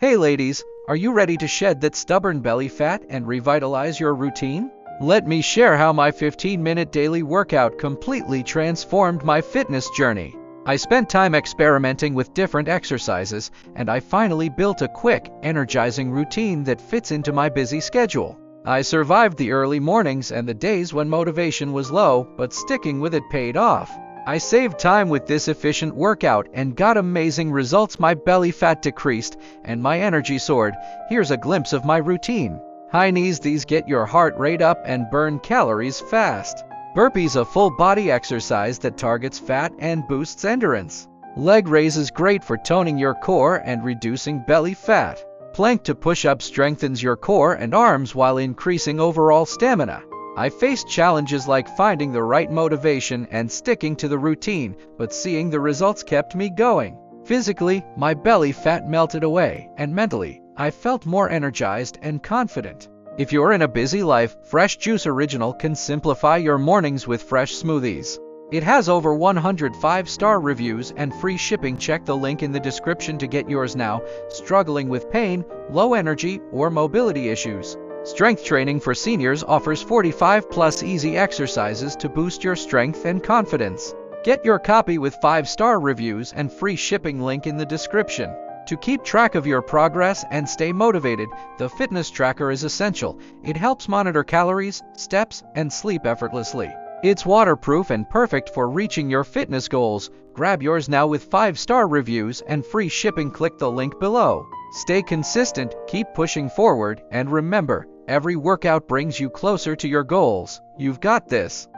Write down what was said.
Hey ladies, are you ready to shed that stubborn belly fat and revitalize your routine? Let me share how my 15-minute daily workout completely transformed my fitness journey. I spent time experimenting with different exercises, and I finally built a quick, energizing routine that fits into my busy schedule. I survived the early mornings and the days when motivation was low, but sticking with it paid off. I saved time with this efficient workout and got amazing results. My belly fat decreased and my energy soared. Here's a glimpse of my routine. High knees, these get your heart rate up and burn calories fast. Burpees, a full body exercise that targets fat and boosts endurance. Leg raises, great for toning your core and reducing belly fat. Plank to push-up strengthens your core and arms while increasing overall stamina. I faced challenges like finding the right motivation and sticking to the routine, but seeing the results kept me going. Physically, my belly fat melted away, and mentally, I felt more energized and confident. If you're in a busy life, Fresh Juice Original can simplify your mornings with fresh smoothies. It has over 100 5-star reviews and free shipping. Check the link in the description to get yours now. Struggling with pain, low energy, or mobility issues? Strength Training for Seniors offers 45+ easy exercises to boost your strength and confidence. Get your copy with 5-star reviews and free shipping, link in the description. To keep track of your progress and stay motivated, the fitness tracker is essential. It helps monitor calories, steps, and sleep effortlessly. It's waterproof and perfect for reaching your fitness goals. Grab yours now with 5-star reviews and free shipping. Click the link below. Stay consistent, keep pushing forward, and remember, every workout brings you closer to your goals. You've got this.